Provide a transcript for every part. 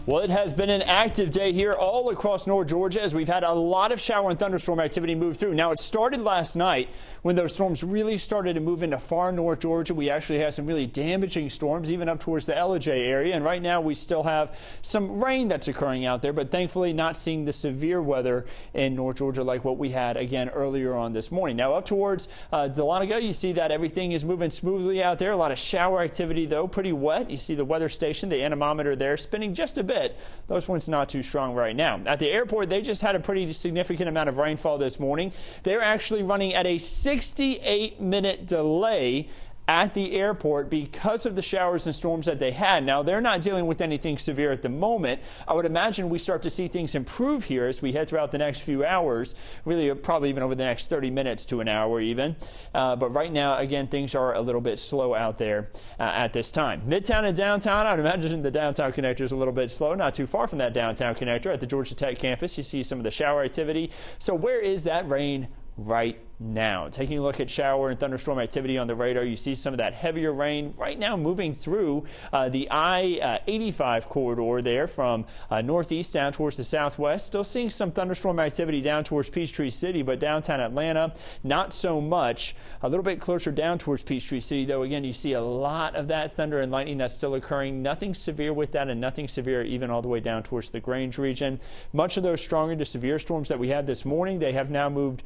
Well, it has been an active day here all across North Georgia as we've had a lot of shower and thunderstorm activity move through. Now, it started last night when those storms really started to move into far North Georgia. We actually had some really damaging storms even up towards the Ellijay area. And right now we still have some rain that's occurring out there, but thankfully not seeing the severe weather in North Georgia like what we had again earlier on this morning. Now, up towards Dahlonega, you see that everything is moving smoothly out there. A lot of shower activity, though, pretty wet. You see the weather station, the anemometer there spinning just a bit. Those winds not too strong right now. At the airport, they just had a pretty significant amount of rainfall this morning. They're actually running at a 68-minute delay at the airport because of the showers and storms that they had. Now, they're not dealing with anything severe at the moment. I would imagine we start to see things improve here as we head throughout the next few hours, really probably even over the next 30 minutes to an hour even. But right now, again, things are a little bit slow out there at this time. Midtown and downtown, I would imagine the downtown connector is a little bit slow, not too far from that downtown connector at the Georgia Tech campus. You see some of the shower activity. So where is that rain right now? Taking a look at shower and thunderstorm activity on the radar, you see some of that heavier rain right now moving through the I-85 corridor there from northeast down towards the southwest. Still seeing some thunderstorm activity down towards Peachtree City, but downtown Atlanta, not so much. A little bit closer down towards Peachtree City, though, again, you see a lot of that thunder and lightning that's still occurring. Nothing severe with that and nothing severe even all the way down towards the Grange region. Much of those stronger to severe storms that we had this morning, they have now moved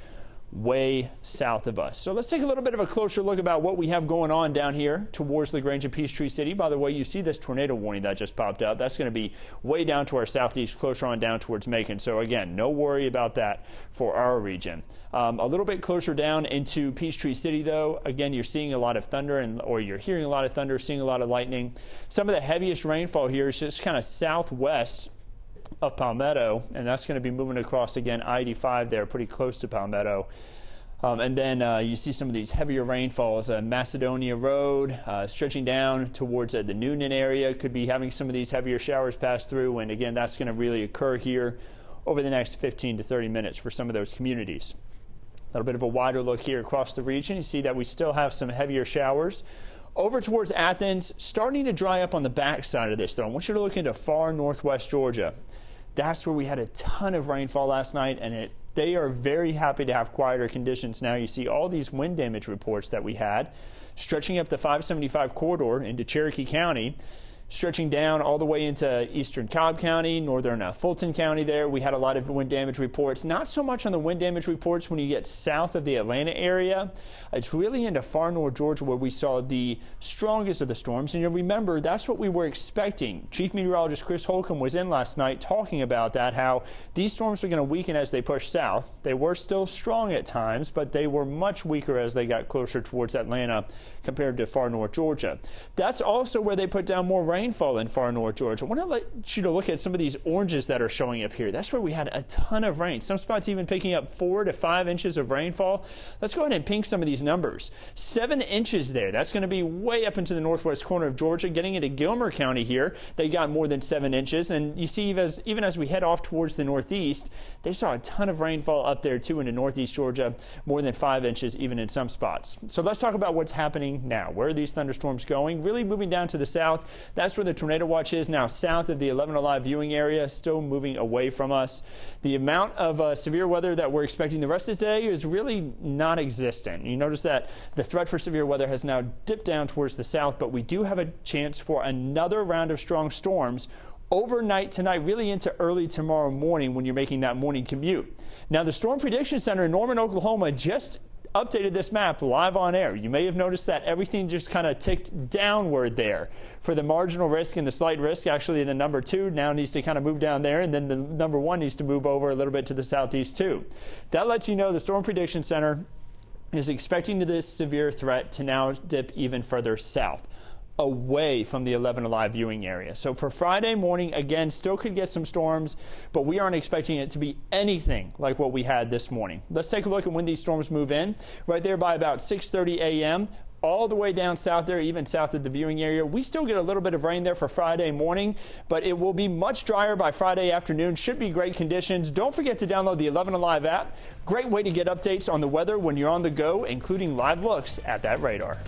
way south of us. So let's take a little bit of a closer look about what we have going on down here towards LaGrange and Peachtree City. By the way, you see this tornado warning that just popped up. That's going to be way down to our southeast, closer on down towards Macon. So again, no worry about that for our region. A little bit closer down into Peachtree City, though, again, you're seeing a lot of thunder or you're hearing a lot of thunder, seeing a lot of lightning. Some of the heaviest rainfall here is just kind of southwest of Palmetto, and that's going to be moving across again I-85 there, pretty close to Palmetto. And then you see some of these heavier rainfalls. Macedonia Road stretching down towards the Noonan area could be having some of these heavier showers pass through, and again, that's going to really occur here over the next 15 to 30 minutes for some of those communities. A little bit of a wider look here across the region. You see that we still have some heavier showers. Over towards Athens, starting to dry up on the back side of this, though. I want you to look into far northwest Georgia. That's where we had a ton of rainfall last night, and they are very happy to have quieter conditions now. You see all these wind damage reports that we had stretching up the 575 corridor into Cherokee County, stretching down all the way into eastern Cobb County, northern Fulton County there. We had a lot of wind damage reports. Not so much on the wind damage reports when you get south of the Atlanta area. It's really into far north Georgia where we saw the strongest of the storms. And you'll remember, that's what we were expecting. Chief Meteorologist Chris Holcomb was in last night talking about that, how these storms are going to weaken as they push south. They were still strong at times, but they were much weaker as they got closer towards Atlanta compared to far north Georgia. That's also where they put down more rainfall in far north Georgia. I want to let you to look at some of these oranges that are showing up here. That's where we had a ton of rain. Some spots even picking up 4 to 5 inches of rainfall. Let's go ahead and ping some of these numbers. 7 inches there. That's going to be way up into the northwest corner of Georgia. Getting into Gilmer County here, they got more than 7 inches. And you see, even as we head off towards the northeast, they saw a ton of rainfall up there too into northeast Georgia, more than 5 inches even in some spots. So let's talk about what's happening now. Where are these thunderstorms going? Really moving down to the south. That's where the tornado watch is now, south of the 11 Alive viewing area, still moving away from us. The amount of severe weather that we're expecting the rest of the day is really non-existent. You notice that the threat for severe weather has now dipped down towards the south, but we do have a chance for another round of strong storms overnight tonight, really into early tomorrow morning when you're making that morning commute. Now, the Storm Prediction Center in Norman, Oklahoma just updated this map live on air. You may have noticed that everything just kind of ticked downward there. For the marginal risk and the slight risk, actually the number 2 now needs to kind of move down there, and then the number 1 needs to move over a little bit to the southeast too. That lets you know the Storm Prediction Center is expecting this severe threat to now dip even further south, away from the 11 Alive viewing area. So for Friday morning, again, still could get some storms, but we aren't expecting it to be anything like what we had this morning. Let's take a look at when these storms move in. Right there by about 6:30 a.m., all the way down south there, even south of the viewing area. We still get a little bit of rain there for Friday morning, but it will be much drier by Friday afternoon. Should be great conditions. Don't forget to download the 11 Alive app. Great way to get updates on the weather when you're on the go, including live looks at that radar.